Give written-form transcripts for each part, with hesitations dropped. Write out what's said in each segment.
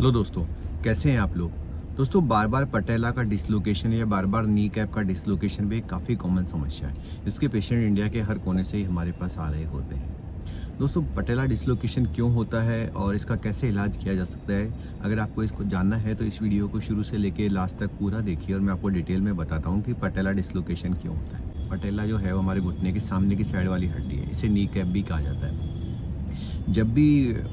Hello दोस्तों, कैसे हैं आप लोग। दोस्तों, बार बार पटेला का डिसलोकेशन या बार बार नी कैप का डिसलोकेशन भी एक काफ़ी कॉमन समस्या है। इसके पेशेंट इंडिया के हर कोने से ही हमारे पास आ रहे होते हैं। दोस्तों, पटेला डिसलोकेशन क्यों होता है और इसका कैसे इलाज किया जा सकता है, अगर आपको इसको जानना है तो इस वीडियो को शुरू से लेकर लास्ट तक पूरा देखिए और मैं आपको डिटेल में बताता हूँ कि पटेला डिसलोकेशन क्यों होता है। पटेला जो है वो हमारे घुटने के सामने की साइड वाली हड्डी है, इसे नी कैप भी कहा जाता है। जब भी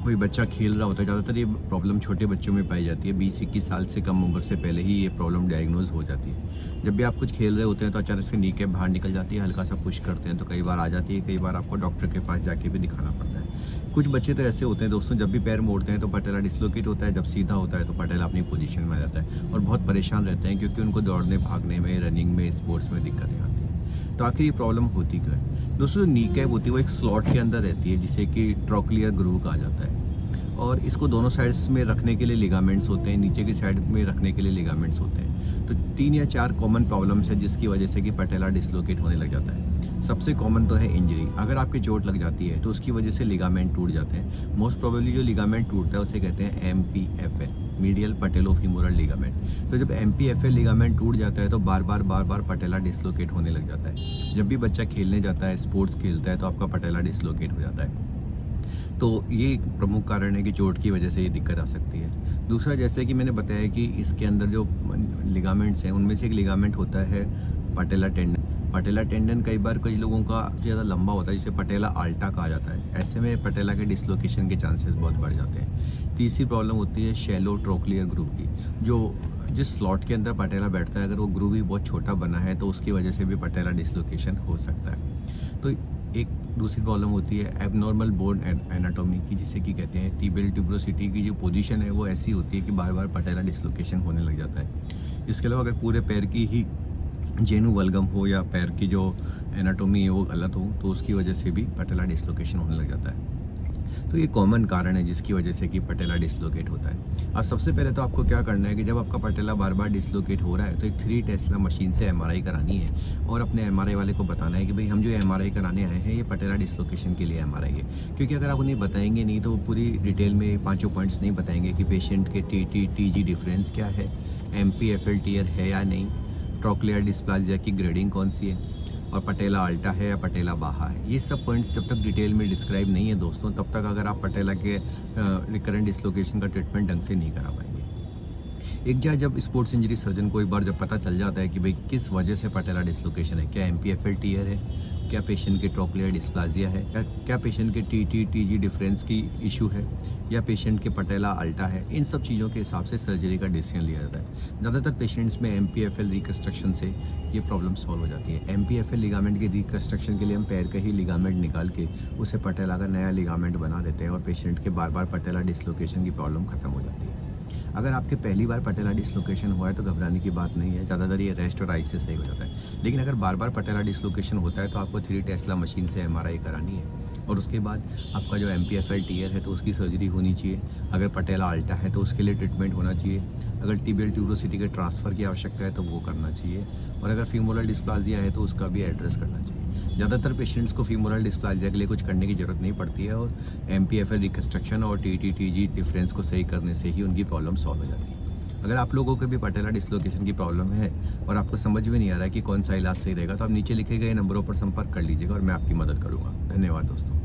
कोई बच्चा खेल रहा होता है, ज़्यादातर ये प्रॉब्लम छोटे बच्चों में पाई जाती है। 20-21 साल से कम उम्र से पहले ही ये प्रॉब्लम डायग्नोज हो जाती है। जब भी आप कुछ खेल रहे होते हैं तो अचानक से नी कैप बाहर निकल जाती है, हल्का सा पुश करते हैं तो कई बार आ जाती है, कई बार आपको डॉक्टर के पास जाके भी दिखाना पड़ता है। कुछ बच्चे तो ऐसे होते हैं दोस्तों, जब भी पैर मोड़ते हैं तो पटेला डिसलोकेट होता है, जब सीधा होता है तो पटेला अपनी पोजीशन में आ जाता है और बहुत परेशान रहते हैं क्योंकि उनको दौड़ने भागने में, रनिंग में, स्पोर्ट्स में दिक्कतें आती हैं। तो आखिर ये प्रॉब्लम होती क्यों है। दोस्तों, नी कैप होती है वो एक स्लॉट के अंदर रहती है जिसे कि ट्रोक्लियर ग्रूव कहा जाता है और इसको दोनों साइड्स में रखने के लिए लिगामेंट्स होते हैं, नीचे की साइड में रखने के लिए लिगामेंट्स होते हैं। तो 3 या 4 कॉमन प्रॉब्लम्स है जिसकी वजह से कि पटेला डिसलोकेट होने लग जाता है। सबसे कॉमन तो है इंजरी। अगर आपकी चोट लग जाती है तो उसकी वजह से लिगामेंट टूट जाते हैं। मोस्ट प्रोबेबली जो लिगामेंट टूटता है उसे कहते हैं MPFL, मीडियल पैटेलोफीमोरल लिगामेंट। तो जब MPFL लिगामेंट टूट जाता है तो बार बार पटेला डिसलोकेट होने लग जाता है। जब भी बच्चा खेलने जाता है, स्पोर्ट्स खेलता है तो आपका पटेला डिसलोकेट हो जाता है। तो ये एक प्रमुख कारण है कि चोट की वजह से ये दिक्कत आ सकती है। दूसरा, जैसे कि मैंने बताया कि इसके अंदर जो लिगामेंट्स हैं उनमें से एक लिगामेंट होता है पटेला टेंडन। पटेला टेंडन कई बार कई लोगों का ज़्यादा लंबा होता है जिसे पटेला आल्टा कहा जाता है। ऐसे में पटेला के डिसलोकेशन के चांसेस बहुत बढ़ जाते हैं। तीसरी प्रॉब्लम होती है शैलो ट्रोक्लियर ग्रूव की। जो जिस स्लॉट के अंदर पटेला बैठता है, अगर वो ग्रूव भी बहुत छोटा बना है तो उसकी वजह से भी पटेला डिसलोकेशन हो सकता है। तो एक दूसरी प्रॉब्लम होती है एबनॉर्मल बोन एनाटॉमी की, जिसे कि कहते हैं टिबियल ट्यूबरोसिटी की जो पोजीशन है वो ऐसी होती है कि बार बार पटेला डिसलोकेशन होने लग जाता है। इसके अलावा अगर पूरे पैर की ही जेनु वल्गम हो या पैर की जो एनाटॉमी है वो गलत हो तो उसकी वजह से भी पटेला डिसलोकेशन होने लग जाता है। तो ये कॉमन कारण है जिसकी वजह से कि पटेला डिसलोकेट होता है। अब सबसे पहले तो आपको क्या करना है कि जब आपका पटेला बार बार डिसलोकेट हो रहा है तो एक 3 टेस्ला मशीन से MRI करानी है और अपने MRI वाले को बताना है कि भाई हम जो MRI कराने आए हैं ये पटेला डिसलोकेशन के लिए MRI है। क्योंकि अगर आप उन्हें बताएंगे नहीं तो वो पूरी डिटेल में पाँचों पॉइंट्स नहीं बताएंगे कि पेशेंट के TT TG डिफरेंस क्या है, MPFL टीयर है या नहीं, ट्रोक्लियर डिस्प्लाजिया की ग्रेडिंग कौन सी है और पटेला आल्टा है या पटेला बाहा है। ये सब पॉइंट्स जब तक डिटेल में डिस्क्राइब नहीं है दोस्तों, तब तक अगर आप पटेला के रिकरेंट डिसलोकेशन का ट्रीटमेंट ढंग से नहीं करा पाएंगे। एक जब स्पोर्ट्स इंजरी सर्जन को एक बार जब पता चल जाता है कि भाई किस वजह से पटेला डिसलोकेशन है, क्या MPFL टीयर है, क्या पेशेंट के ट्रोक्लियर डिस्प्लाजिया है, क्या पेशेंट के TT TG डिफरेंस की इशू है या पेशेंट के पटेला अल्टा है, इन सब चीज़ों के हिसाब से सर्जरी का डिसीजन लिया जाता है। ज़्यादातर पेशेंट्स में MPFL रिकंस्ट्रक्शन से ये प्रॉब्लम सॉल्व हो जाती है। MPFL लिगामेंट के रिकंस्ट्रक्शन के लिए हम पैर का ही लिगामेंट निकाल के उसे पटेला का नया लिगामेंट बना देते हैं और पेशेंट के बार बार पटेला डिसलोकेशन की प्रॉब्लम खत्म हो जाती है। अगर आपके पहली बार पटेला डिसलोकेशन हुआ है तो घबराने की बात नहीं है, ज़्यादातर ये रेस्ट और आइस से सही हो जाता है। लेकिन अगर बार बार पटेला डिसलोकेशन होता है तो आपको 3 टेस्ला मशीन से MRI करानी है और उसके बाद आपका जो MPFL टीयर है तो उसकी सर्जरी होनी चाहिए। अगर पटेला अल्टा है तो उसके लिए ट्रीटमेंट होना चाहिए। अगर टिबियल ट्यूबरोसिटी के ट्रांसफ़र की आवश्यकता है तो वो करना चाहिए और अगर फीमोरल डिस्प्लाजिया है तो उसका भी एड्रेस करना चाहिए। ज़्यादातर पेशेंट्स को फीमोरल डिस्प्लाजिया के लिए कुछ करने की ज़रूरत नहीं पड़ती है और MPFL रिकंस्ट्रक्शन और TT TG डिफरेंस को सही करने से ही उनकी प्रॉब्लम सॉल्व हो जाती है। अगर आप लोगों को भी पटेला डिसलोकेशन की प्रॉब्लम है और आपको समझ में नहीं आ रहा है कि कौन सा इलाज सही रहेगा तो आप नीचे लिखे गए नंबरों पर संपर्क कर लीजिएगा और मैं आपकी मदद करूँगा। धन्यवाद दोस्तों।